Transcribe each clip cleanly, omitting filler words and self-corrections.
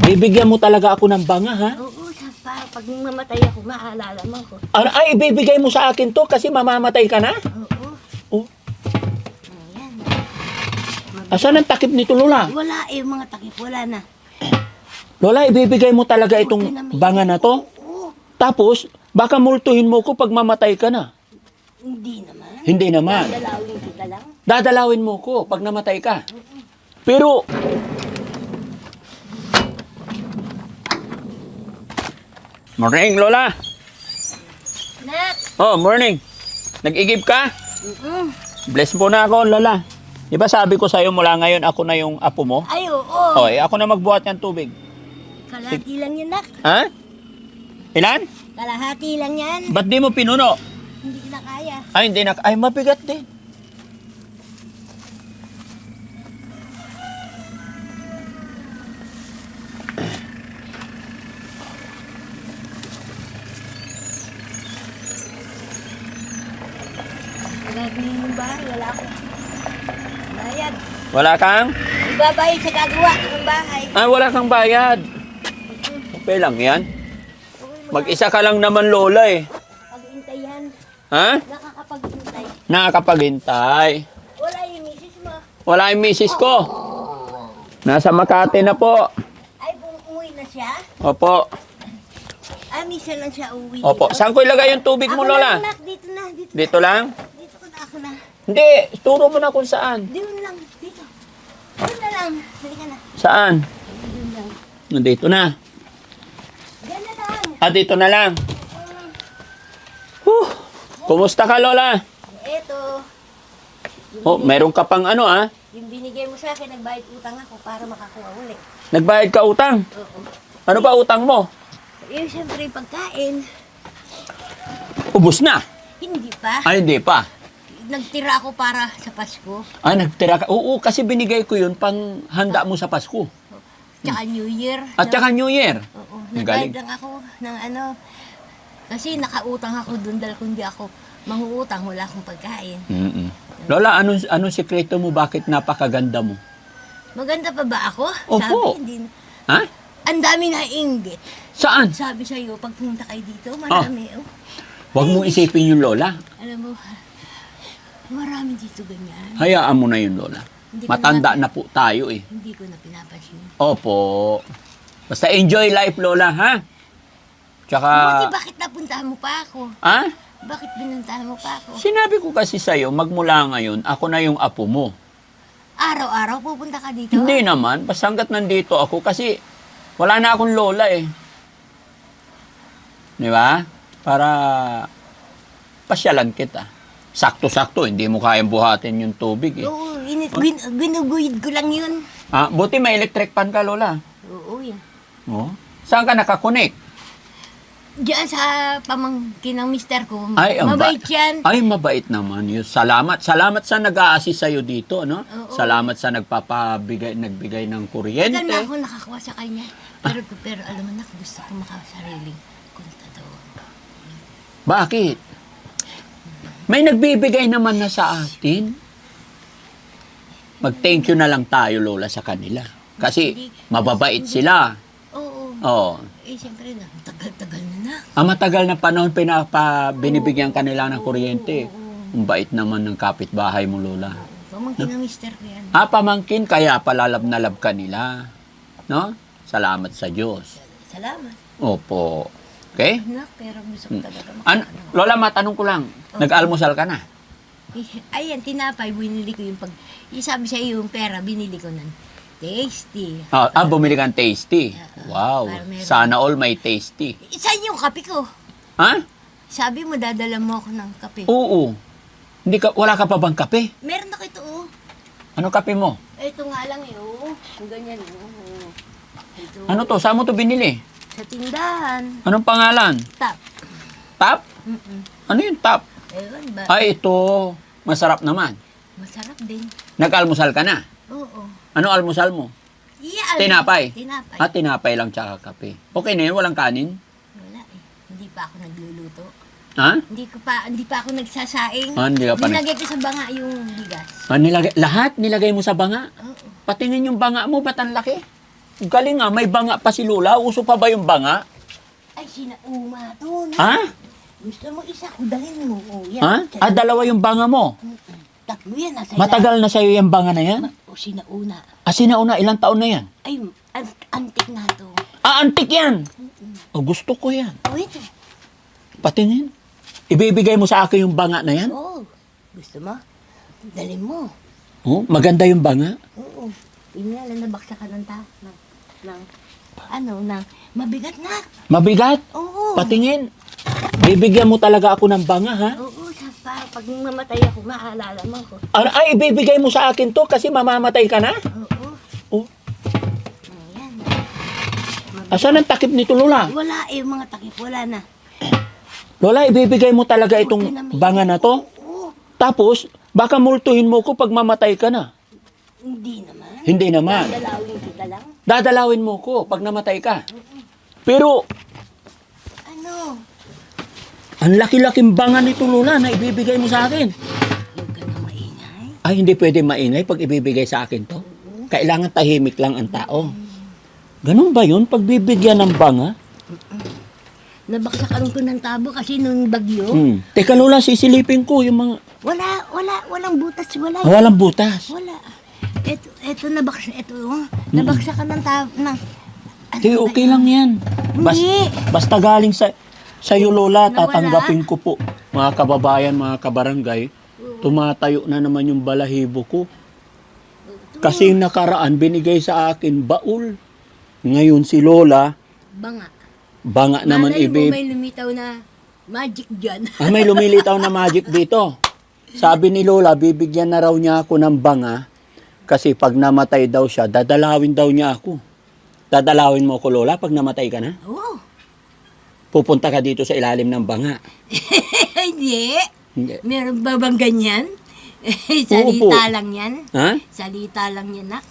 Bibigyan mo talaga ako ng banga, ha? Oo, pag mamatay ako, maalala mo ko. Ay, ibibigay mo sa akin to kasi mamamatay ka na? Oo. Oh. Ayan. Asan ang takip nito, Lola? Wala mga takip, wala na. Lola, ibibigay mo talaga itong banga na to? Oo. Tapos, baka multuhin mo ko pag mamatay ka na. Hindi naman. Hindi naman. Dadalawin kita lang. Dadalawin mo ko pag namatay ka. Pero, morning, Lola. Nak! Oh, morning. Nag-igib ka? Bless mo na ako, Lola. Di ba sabi ko sa'yo mula ngayon ako na yung apo mo? Ay, oo. Oh, ako na magbuhat ng tubig. Kalahati lang yan, Nak. Ha? Ilan? Kalahati lang yan. Ba't di mo pinuno? Hindi ko na kaya. Ay, hindi na. Ay, mabigat din. Gagawin yung bahay, wala akong bayad. Wala kang? Ibabayad sa gagawa ng bahay. Ah, wala kang bayad. Okay lang yan. Mag-isa ka lang naman, Lola eh. Pag-intay yan. Ha? Nakakapag-intay. Nakakapaghintay. Wala yung misis mo. Wala yung misis ko. Nasa Makati na po. Ay, umuwi na siya. Opo. Minsan lang siya uwi Opo. dito. Saan ko ilagay yung tubig mo, Ako Lola? na, Nak. Dito na. Dito lang? Dito ko na, ako na. Hindi. Turo mo na kung saan. Dito lang. Dito. Dito na lang. Halika na. Saan? Dito lang. Nandito na. Diyan na lang. Ah, dito na lang. Kumusta ka, Lola? Eto. Oh, meron ka pang ano, ah? Yung binigay mo sa akin, nagbayad utang ako para makakuha ulit. Nagbayad ka utang? Oo. Ano ba utang mo? Yung siyempre pagkain. Ubus na. Hindi pa. Ay, hindi pa. Nagtira ako para sa Pasko. Ah, nagtira ka. Oo, kasi binigay ko yun pang handa mo sa Pasko. Tsaka New Year. At saka New Year. Oo. Ang Nagbayad galing. lang ako ng ano. Kasi nakautang ako dun dahil kung di ako manguutang, wala akong pagkain. Mm-mm. Lola, anong sikreto mo? Bakit napakaganda mo? Maganda pa ba ako? Opo. Sabi, hindi. Ha? Ang dami na inggit. Saan? Sabi sa'yo, pag pumunta kayo dito, marami. Oh. Huwag mong isipin yung Lola. Alam mo, marami dito ganyan. Hayaan mo na yun, Lola. Hindi ko Matanda na po tayo eh. Hindi ko na pinapansin. Opo. Basta enjoy life, Lola, ha? Tsaka... Buti bakit napuntahan mo pa ako? Ha? Bakit binuntahan mo pa ako? Sinabi ko kasi sa'yo, magmula ngayon, ako na yung apo mo. Araw-araw pupunta ka dito? Hindi naman, basta hanggat nandito ako kasi wala na akong lola eh. Di ba? Para pasyalan kita. Sakto-sakto, hindi mo kayang buhatin yung tubig eh. Oo, ginuguyid ko lang yun. Ah, buti may electric pan ka, Lola. Oo, yan. Oh. Saan ka nakakonect? Diyan sa pamangkin ng mister ko, Ay, ang mabait yan. Ay, mabait naman yun. Salamat. Salamat sa nag-a-assist sa'yo dito, no? Oo. Salamat sa nagbigay ng kuryente. Tagal na ako nakakuha sa kanya. Pero alam mo na, gusto ko makasariling kontador. Bakit? May nagbibigay naman na sa atin. Mag-thank you na lang tayo, Lola, sa kanila. Kasi mababait sila. Oo. Oo. Eh, siyempre na, tagal-tagal na. Ang matagal na panahon binibigyan kanila ng kuryente. Ang bait naman ng kapitbahay mo, Lola. Pamangkin ng mister ko yan. Ah, pamangkin, kaya palalab na lab kanila. No? Salamat sa Diyos. Salamat. Opo. Okay? Anak, pero gusto ko talaga Lola, matanong ko lang. Nag-almusal ka na? Ayan, tinapay, binili ko yung sabi sa iyo yung pera, binili ko ng tasty. Bumili ka ng tasty. Wow. para meron. Sana all may tasty. Saan yung kape ko? Ha? Sabi mo, dadala mo ako ng kape. Oo. Wala ka pa bang kape? Meron ako ito, oh. Ano kape mo? Ito nga lang, oh. Yung ganyan, oh. Ito. Ano to? Saan mo to binili? Sa tindahan. Anong pangalan? Tap. Tap? Mm-mm. Ano yung tap? Ewan ba? Ay, ito. Masarap naman. Masarap din. Nag-almusal ka na? Oo. Ano almusal mo? Yeah, Tinapay? Tinapay. Tinapay lang tsaka kape. Okay na yun? Walang kanin? Wala eh. Hindi pa ako nagluluto. Ha? Hindi pa ako nagsasaing. Hindi ka pa Nilagay ko sa banga yung bigas. Lahat nilagay mo sa banga? Oo. Patingin yung banga mo, ba't ang laki? galing nga, may banga pa si Lola. Uso pa ba yung banga? Ay, sinauma to. Na. Ha? Gusto mo isa ko, dalhin mo. Oh, yan. Ha? Ah, dalawa yung banga mo. Tatlo yan. Nasa Matagal na sa'yo yung banga na yan? O, sinauna. Ah, sinauna, ilang taon na yan? Ay, antik na to. Ah, antik yan! Oh, gusto ko yan. O, ito. Patingin. Ibibigay mo sa akin yung banga na yan? Oo. Gusto mo? Dalhin mo. Oh, maganda yung banga. Oo. Yun nga, lalabaksa ka ng mabigat na. Mabigat. Oo. Patingin. Bibigyan mo talaga ako ng banga, ha? Oo, pag mamatay ako, maalala mo ko. Ay, ibibigay mo sa akin to kasi mamamatay ka na? Oo. Oh. Ayan. Asan ang takip nito, Lola? Wala eh, mga takip. Wala na. Lola, ibibigay mo talaga Huwag itong ka na may- banga na to? Oo. Tapos, baka multuhin mo ko pag mamatay ka na. Hindi naman. Hindi naman. Dadalawin kita lang. Dadalawin mo ko pag namatay ka. Pero, Ano? ang laki-laking banga nito, Lola, na ibibigay mo sa akin. Huwag ka na maingay. Ay, hindi pwede maingay pag ibibigay sa akin to. Kailangan tahimik lang ang tao. Ganun ba yun? Pag bibigyan ng banga? Nabaksakan ko ng tabo kasi nung bagyo. Teka, Lola, sisilipin ko yung mga... Walang butas. Wala. Walang butas. Wala. Ito nabaksakan ng tabo. Hindi, okay lang yan. Hindi. Basta galing sa'yo, Lola, Nawala. tatanggapin ko po. Mga kababayan, mga kabarangay, tumatayo na naman yung balahibo ko. Kasi yung nakaraan, binigay sa akin, baul. Ngayon si Lola, Banga. naman Malay mo ibib... may lumitaw na magic dyan. Ah, may lumilitaw na magic dito. Sabi ni Lola, bibigyan na raw niya ako ng banga kasi pag namatay daw siya, dadalawin daw niya ako. Dadalawin mo ako, Lola, pag namatay ka na? Oo. Pupunta ka dito sa ilalim ng banga. Hindi. Hindi. Meron ba bang ganyan? Oo Salita po. lang yan. Ha? Salita lang yan, nak.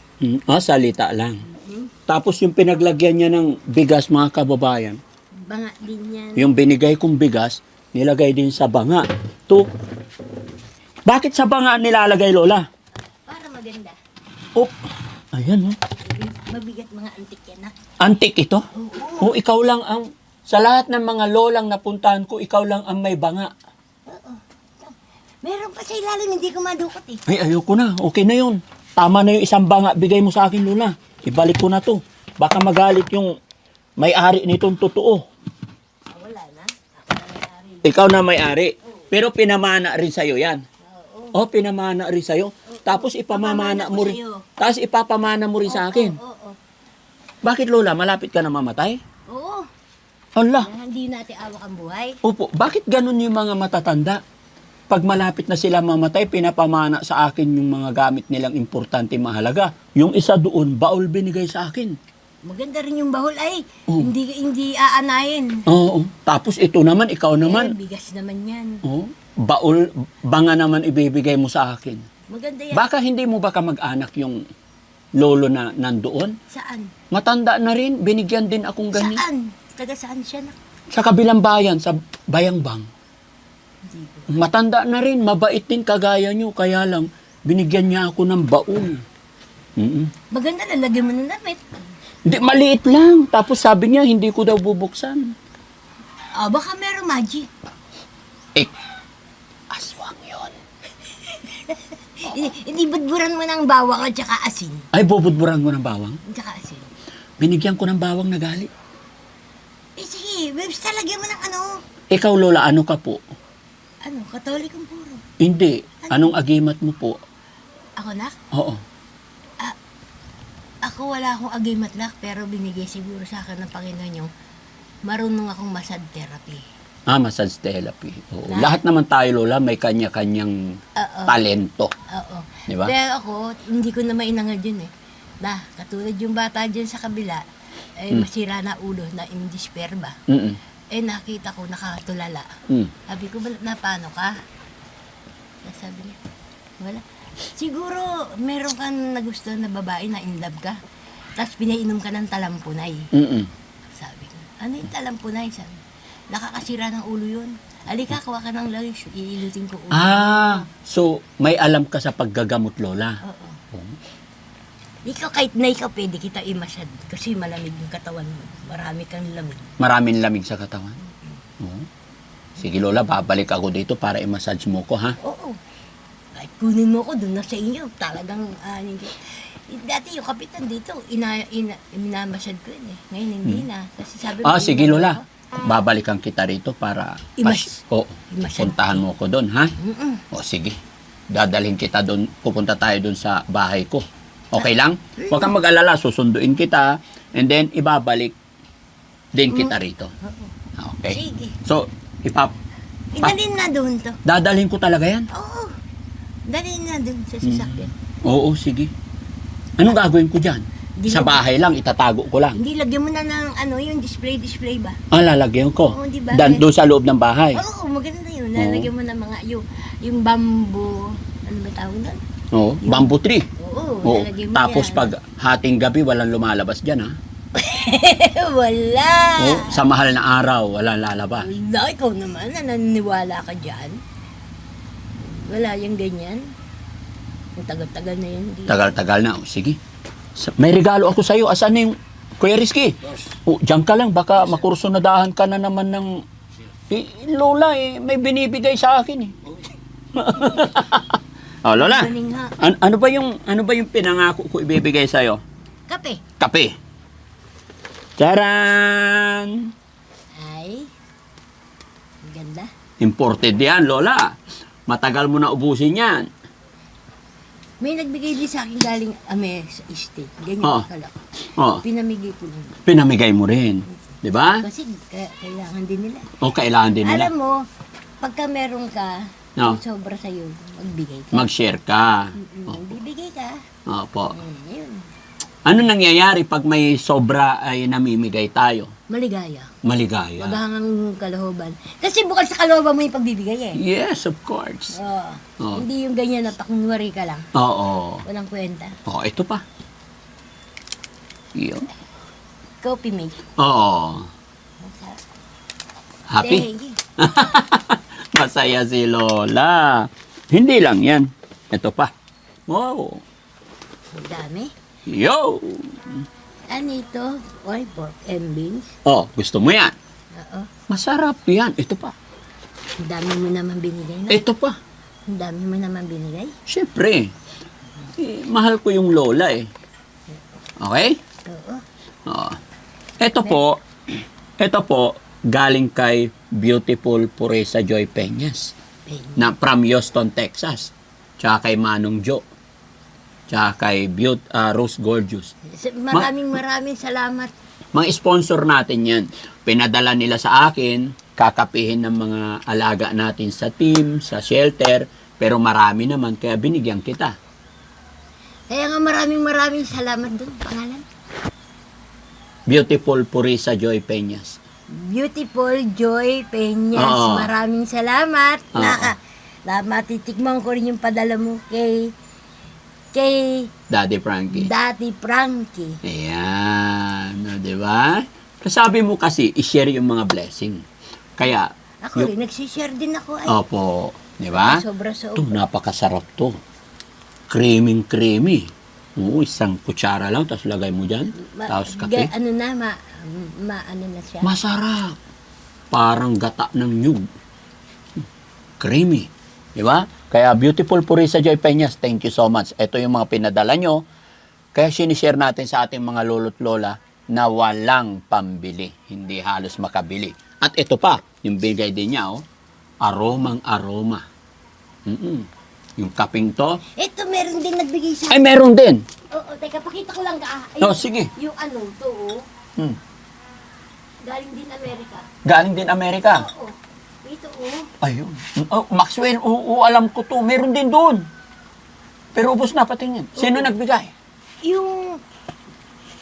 Salita lang. Tapos yung pinaglagyan niya ng bigas, mga kababayan, Banga din yan. yung binigay kong bigas, nilagay din sa banga. To. Bakit sa banga nilalagay, Lola? Para maganda. Oh, ayan oh. Mabigat mga antik yan, nak. Antik ito? Oo. Oh, ikaw lang ang, sa lahat ng mga lolang napuntahan ko, ikaw lang ang may banga. Meron pa sa ilalim, hindi ko madukot eh. Ay, ayoko na. Okay na yun. Tama na yung isang banga. Bigay mo sa akin, Lola. Ibalik ko na to. Baka magalit yung may-ari nitong totoo. Wala na. Ako na may-ari. Ikaw na may-ari. Pero pinamana rin sa'yo yan. Oh, pinamana rin sa'yo. Tapos ipamamana mo rin. Sa'yo. Tapos ipapamana mo rin sa akin. Oo. Bakit, Lola? Malapit ka na mamatay? Oo. Hala. Kaya hindi natin awak ang buhay. Opo. Bakit ganun yung mga matatanda? Pag malapit na sila mamatay, pinapamana sa akin yung mga gamit nilang importante, mahalaga. Yung isa doon, baul binigay sa akin. Maganda rin yung bahol ay. Oo. Hindi aanayin. Oo. Tapos ito naman, ikaw naman. Bigas naman yan. Oo. Baul, banga naman ibibigay mo sa akin. Maganda yan. Baka hindi mo ba kamag-anak yung lolo na nandoon? Saan? Matanda na rin, binigyan din akong ganyan. Saan? Taga saan siya na? Sa kabilang bayan, sa Bayangbang. Hindi ko. Matanda na rin, mabait din kagaya nyo, kaya lang binigyan niya ako ng baul. Maganda, lalagyan mo ng damit. Hindi, maliit lang. Tapos sabi niya, hindi ko daw bubuksan. Baka meron magic. Aswang yon. Hindi budburan mo ng bawang at saka asin. Ay, bubudburan mo ng bawang? At saka asin. Binigyan ko ng bawang na gali. Sige, Webs, talagyan mo ng ano. Ikaw, Lola, ano ka po? Katolikong puro. Hindi. Anong agimat mo po? Ako na? Oo. Ako wala akong agimatlak, pero binigay siguro sa akin ng Panginoon yung marunong akong massage therapy. Massage therapy. Oo. Lahat naman tayo, Lola, may kanya-kanyang talento. Oo. Di ba? Pero ako, hindi ko na mainangad yun eh. Katulad yung bata dyan sa kabila, masira na ulo, na indisper ba? Nakita ko nakatulala. Sabi ko, na paano ka? Sabi niya, wala. Siguro, meron kang nagustuhan na babae na in love ka. Tapos pinainom ka ng talampunay. Sabi ko, ano yung talampunay? Sabi, nakakasira ng ulo yun. Alika, kuha ka ng langis, iilutin ko ulo. So may alam ka sa paggagamot, Lola? Oo. Ikaw, kahit na ikaw, pwede kita i-massage kasi malamig yung katawan mo. Marami kang lamig. Maraming lamig sa katawan. Oo. Sige Lola, babalik ako dito para i-massage mo ko, ha? Oo. Kahit kunin mo ko doon na sa inyo, talagang, dati yung kapitan dito, minamasyad ko yun eh. Ngayon hindi na. Kasi sabi mo, Sige Lola, babalikan kita rito para I-massage. puntahan mo ko doon, ha? Mm-mm. O sige, dadalhin kita doon, pupunta tayo doon sa bahay ko. Okay lang? Huwag kang mag-alala, susunduin kita, and then ibabalik din kita rito. Okay? Sige. So, Idalhin na doon to. dadalhin ko talaga yan? Oo. Dalhin na doon sa sasakyan. Oo, sige. Anong gagawin ko dyan? Sa bahay lang, itatago ko lang. Hindi, lagyan mo na ng yung display ba? Lalagyan ko. Oo, di ba? Doon sa loob ng bahay. Oo, maganda yun. Lalagyan mo ng mga, yung bamboo, ano ba tawag doon? Oo, bamboo tree. Oo, lalagyan mo Tapos yan. pag hating gabi, walang lumalabas dyan, ha? Wala. Sa mahal na araw, walang lalabas. Wala, ikaw naman, naniniwala ka dyan. Wala yung ganyan. Ang tagal-tagal na yun. Tagal-tagal na. Sige. May regalo ako sa'yo. Asan na yung Kuya Rizky? Diyan ka lang. Baka makursunadahan ka na naman ng... Lola, may binibigay sa akin, eh. Lola. Galing ha. Ano ba yung pinangako ko ibibigay sa'yo? Kape. Kape. Charan! Ay. Ang ganda. Imported yan, Lola. Matagal mo na ubusin yan. May nagbigay din sa akin galing sa estate. Ganyan kalak. Pinamigay ko lang. Pinamigay mo rin. Di ba? Kasi kailangan din nila. Kailangan din nila. Alam mo, pagka meron ka, No. sobra sa'yo, magbigay ka. Mag-share ka. Magbibigay ka. Opo. Yun. Ano nangyayari pag may sobra ay namimigay tayo? Maligaya. Maligaya. Maghangang kalooban. Kasi bukal sa kalooban mo yung pagbibigay eh. Yes, of course. Oo. Hindi yung ganyan na pakunwari ka lang. Oo. Walang kwenta. Ito pa. Yun. Coffee mate. Oo. Happy? Thank you. Masaya si Lola. Hindi lang yan. Ito pa. Wow. Ang dami. Yo! Ano ito? Oy, pork and beans. Gusto mo yan? Oo. Masarap yan. Ito pa. Ang dami mo naman binigay na. Ito pa. Ang dami mo naman binigay. Siyempre. Mahal ko yung Lola eh. Okay? Oo. Ito po, galing kay Beautiful Pureza Joy Peñas na from Houston, Texas. Tsaka kay Manong Jo. Tsaka kay Rose Gorgeous. Maraming salamat. Mga sponsor natin yan. Pinadala nila sa akin, kakapihin ng mga alaga natin sa team, sa shelter, pero marami naman, kaya binigyan kita. Kaya nga maraming salamat doon. Pangalan? Beautiful Pureza Joy Peñas. Beautiful Joy Peñas. Oo. Maraming salamat. Oo. Matitikman ko rin yung padala mo kay Daddy Frankie. Daddy Frankie. Ayan. Di ba? Kasabi mo kasi, i-share yung mga blessing. Kaya, Ako rin, nagsishare din ako. Ay, opo. Di ba? sobra-sobra. Ito, napakasarap to. Creamy. Oo, isang kutsara lang, tapos lagay mo dyan. Tapos kape. Ano na siya. Masarap. Parang gata ng nyug. Creamy. Di ba? Kaya Beautiful Pureza Joy Peñas, thank you so much. Ito yung mga pinadala nyo. Kaya sinishare natin sa ating mga lolo't lola na walang pambili. Hindi halos makabili. At ito pa, yung bigay din niya, aromang aroma. Yung kaping to. Ito, meron din nagbigay sa Ay, meron din. Oo, teka, pakita ko lang ka. Ayun, Sige. Yung to, galing din Amerika. Galing din Amerika. Oo. Ito, Ayun. Maxwell, alam ko to. Meron din doon. Pero ubos na patingin. Sino nagbigay? Yung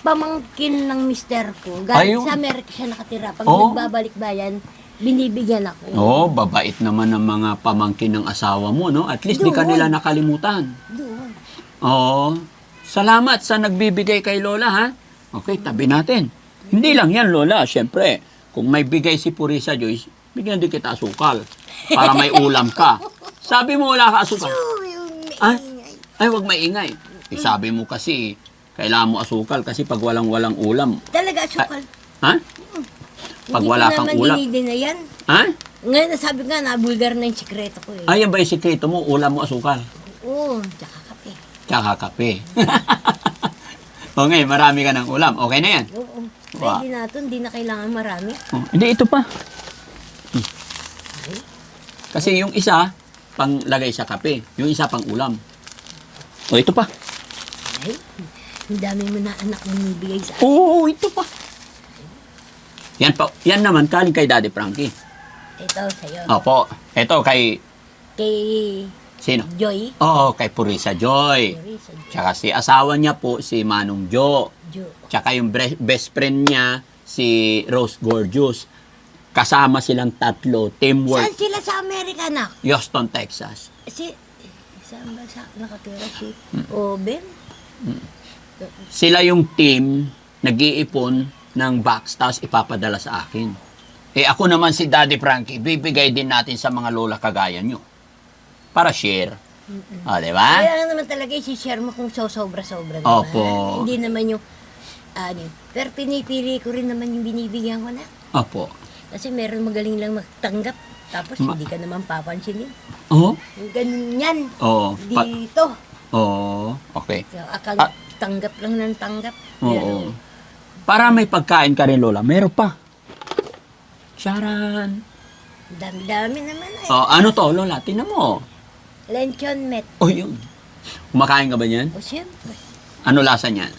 pamangkin ng mister ko, galing Ayun. sa Amerika siya nakatira. Pag Oh. nagbabalik bayan, binibigyan ako. Babait naman ng mga pamangkin ng asawa mo, no? At least di ka Doon. nila nakalimutan. Doon. Salamat sa nagbibigay kay Lola, ha? Okay, tabi natin. Hindi lang yan, Lola. Siyempre, kung may bigay si Pureza Joyce, bigyan din kita asukal. Para may ulam ka. Sabi mo wala ka asukal. Ay, wag maingay. Sabi mo kasi, Kailangan mo asukal kasi pag walang-walang ulam. Talaga, sukal. Ha? Pag wala kang ulam. Hindi ko naman na yan. Ha? Ngayon, sabi nga, nabulgar na yung sikreto ko eh. Ayan ba yung sikreto mo? Ulam mo asukal. Oo, tsaka kape. Tsaka kape. O ngayon, marami ka ng ulam. Okay na yan. Oo. Wow. Pwede na ito, hindi na kailangan marami. Oh, hindi, ito pa. Kasi yung isa, pang lagay sa kape. Yung isa, pang ulam. O, ito pa. Ay, ang dami mo na anak mo nibigay sa akin. Oo, ito pa. Yan pa. Yan naman, kaling kay Daddy Frankie. Ito, sa'yo. Opo. Ito kay... Kay Sino? Joy. Oo, kay Purisa Joy. Tsaka si asawa niya po, si Manong Jo. Tsaka yung best friend niya, si Rose Gorgeous. Kasama silang tatlo, teamwork. Saan sila sa Amerika, anak? Houston, Texas. Saan ba sa nakatira si Oben? Sila yung team, nag-iipon ng box, tapos ipapadala sa akin. Eh ako naman si Daddy Frankie, bibigay din natin sa mga lola kagaya nyo. Para share. O, di ba? Kaya naman talaga i-share mo kung sobra-sobra. Opo. Hindi naman yung, pero pinipili ko rin naman yung binibigyan ko na. Opo. Kasi meron magaling lang magtanggap, tapos hindi ka naman papansinin. Oo? Yung ganyan. Oo. Dito. Oo. Okay. So, akala tanggap lang ng tanggap. Oo. Para may pagkain ka rin, Lola. Meron pa. Charan. Dami-dami naman eh. Oh, ano to, Lola? Tingnan mo. Lechon met. Oh, yun. Kumakain ka ba niyan? O siyempre. Ano lasa niyan?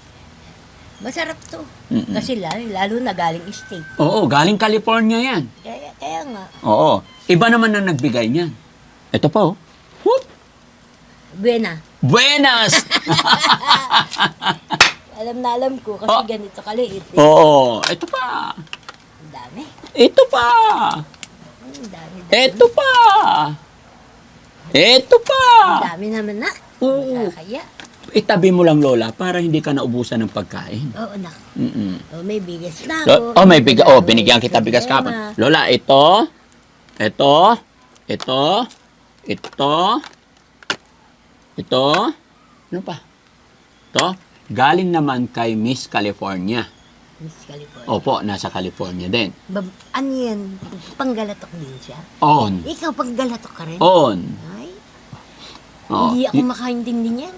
Masarap to. Mm-mm. Kasi lalo na galing state. Oo, galing California yan. Kaya nga. Oo. Iba naman na nagbigay niyan. Ito pa, oh. Whoop! Buena. Buenas! Alam na alam ko kasi ganito kaliit. Eh. Oo. Ito pa. Ang dami. Ito pa. Ang dami. Ito pa. Ito pa. Ang dami naman na. Oo. Kaya. Itabi mo lang, Lola, para hindi ka naubusan ng pagkain. Oo na. Mm-mm. May bigas na ako. May bigas. Oh, binigyan kita bigas kapon. Lola, ito. Ito. Ano pa? Ito. Galing naman kay Miss California. Miss California. Opo, nasa California din. Ano yan? Panggalatok din siya? On. Ikaw panggalatok ka rin? On. Ay. Oh. Hindi ako makaintindi niyan.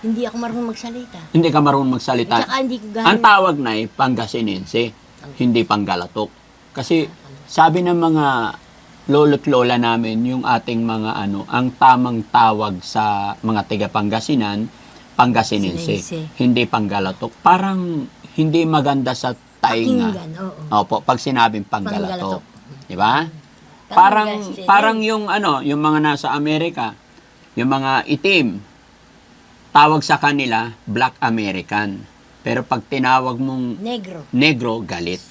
Hindi ako marunong magsalita. Hindi ka marunong magsalita. At saka hindi ko Ang tawag na ay Pangasinense, hindi Panggalatok. Kasi sabi ng mga lolo't lola namin, yung ating mga ang tamang tawag sa mga taga Pangasinan, Pangasinense, Sinense. hindi Panggalatok. Parang hindi maganda sa tainga. Pakinggan, oo. Opo, pag sinabing Panggalatok. Panggalatok. Di ba? Parang yung yung mga nasa Amerika, yung mga itim, tawag sa kanila, Black American. Pero pag tinawag mong negro, galit.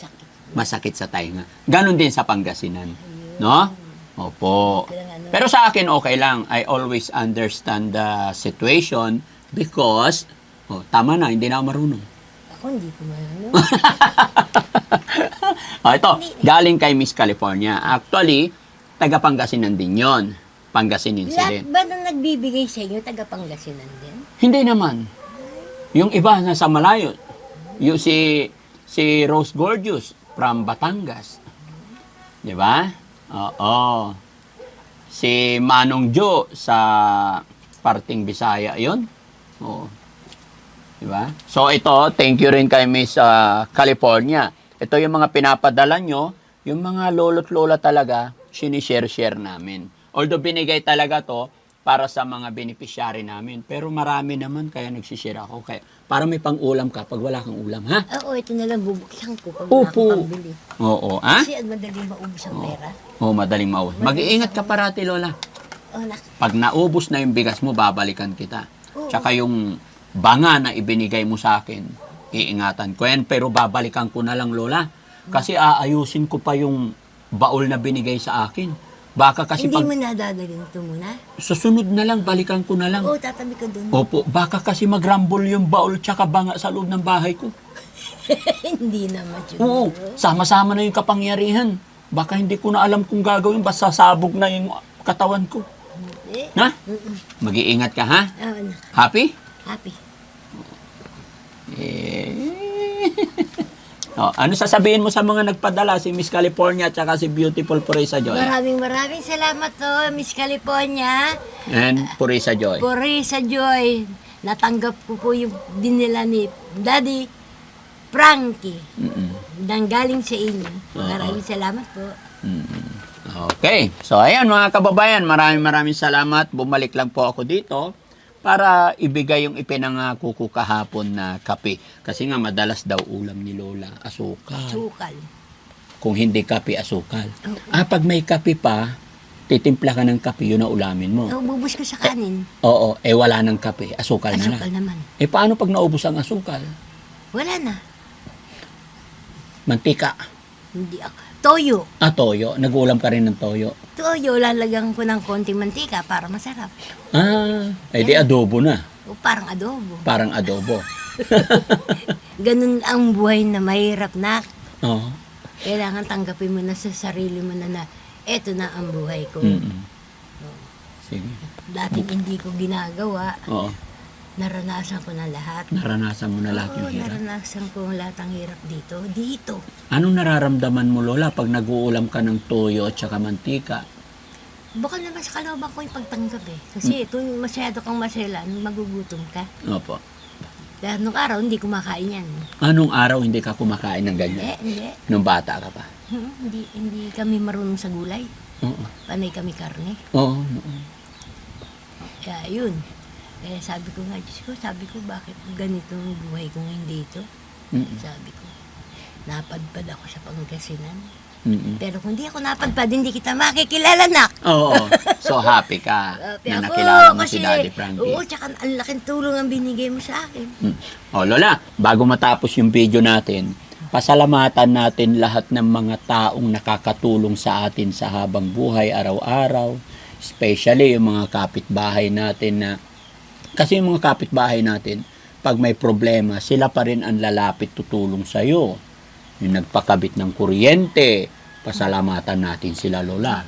Masakit sa tainga. Ganon din sa Pangasinan. No? Opo. Pero sa akin, okay lang. I always understand the situation because, tama na, hindi na ako marunong. Ako hindi ko marunong. Ito, galing kay Miss California. Actually, taga Pangasinan din yon. Pangasinense din. Lahat ba nung nagbibigay sa inyo, taga Pangasinan din? Hindi naman. Yung iba nasa malayo. Yung si Rose Gorgeous from Batangas. Di ba? Oo. Si Manong Jo sa parting Bisaya yon. Oo. Di ba? So ito, thank you rin kay Miss California. Ito yung mga pinapadala nyo, yung mga lolo't lola talaga, sinishare-share namin. Although binigay talaga to para sa mga beneficiary namin. Pero marami naman kaya nagsishare ako. Kaya, para may pang-ulam ka pag wala kang ulam, ha? Oo, ito na lang bubuksan ko pag wala akong pambili. Oo, ha? Kasi madaling maubos ang pera. Oo, madaling maubos. Mag-iingat ka parati, Lola. Oo, Pag naubos na yung bigas mo, babalikan kita. Tsaka yung banga na ibinigay mo sa akin, iingatan ko yan. Pero babalikan ko na lang, Lola. Kasi aayusin ko pa yung baul na binigay sa akin. Baka kasi hindi mo nadadalhin ito muna? Susunod na lang, balikan ko na lang. Oo, tatabi ko dun. Opo, baka kasi magrambol yung baul tsaka banga sa loob ng bahay ko. Hindi naman yun. Oo, sama-sama na yung kapangyarihan. Baka hindi ko na alam kung gagawin, basta sabog na yung katawan ko. Hindi. Na? Mag-iingat ka, ha? Oo, Happy? happy. Ano sasabihin mo sa mga nagpadala, si Miss California at saka si Beautiful Purisa Joy? Maraming salamat to, Miss California. And Purisa Joy. Purisa Joy. Natanggap ko po yung dinila ni Daddy Frankie. Nanggaling sa inyo. Maraming salamat po. Okay. So, ayan mga kababayan, maraming salamat. Bumalik lang po ako dito para ibigay yung ipinangako ko kahapon na kape. Kasi nga madalas daw ulam ni Lola, asukal. Sukal. Kung hindi kape, asukal. Pag may kape pa, titimpla ka ng kape, yun na ulamin mo. Bubus ko sa kanin. Oo, wala ng kape, asukal na lang. Asukal naman. Paano pag naubos ang asukal? Wala na. Mantika. Hindi ako. Toyo. Toyo. Nag-ulam ka rin ng toyo. Toyo, lalagyan ko ng konting mantika para masarap. Di adobo na. O parang adobo. Parang adobo. Ganun ang buhay na mahirap na. Oo. Kailangan tanggapin mo na sa sarili mo na eto na ang buhay ko. Sige. Dating hindi ko ginagawa. Oo. Naranasan ko na lahat. Naranasan mo na lahat yung hirap. Naranasan ko lahat ang hirap dito. Dito. Anong nararamdaman mo, Lola, pag nag-uulam ka ng toyo at saka mantika? Bukal naman sa kalooban ko yung pagtanggap eh. Kasi kung masyado kang maselan, magugutom ka. Opo. Dahil nung araw, hindi kumakain yan. Anong araw hindi ka kumakain ng ganyan? Hindi. Nung bata ka pa? Hindi kami marunong sa gulay. Oo. Panay kami karne. Oo. Kaya yun. Sabi ko nga, Diyos ko, bakit ganito ang buhay ko ngayon dito? Sabi ko, napadpad ako sa Pangasinan. Pero kung di ako napadpad, hindi kita makikilala, nak. Oo. So happy ka na Ako, nakilala mo si kasi, Daddy Frankie. Oo, tsaka ang laking tulong ang binigay mo sa akin. Lola, bago matapos yung video natin, pasalamatan natin lahat ng mga taong nakakatulong sa atin sa habang buhay araw-araw. Especially yung mga kapitbahay natin na kasi yung mga kapitbahay natin, pag may problema, sila pa rin ang lalapit tutulong sa iyo. Yung nagpakabit ng kuryente, pasalamatan natin sila, Lola.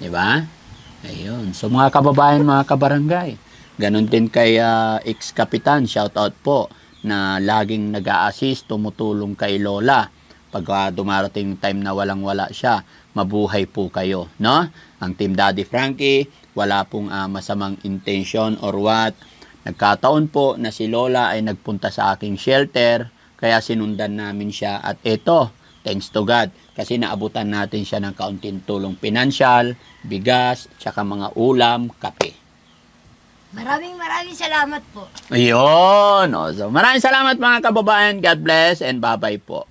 Di ba? Ayun. So mga kababayan, mga kabarangay, ganon din kay ex-kapitan, shout out po, na laging nag-a-assist, tumutulong kay Lola. Pag dumarating time na walang-wala siya, mabuhay po kayo, no? Ang Team Daddy Frankie, wala pong masamang intention or what. Nagkataon po na si Lola ay nagpunta sa aking shelter, kaya sinundan namin siya. At ito, thanks to God, kasi naabutan natin siya ng kaunting tulong pinansyal, bigas, tsaka mga ulam, kape. Maraming salamat po. Ayun. So, maraming salamat mga kababayan. God bless and bye-bye po.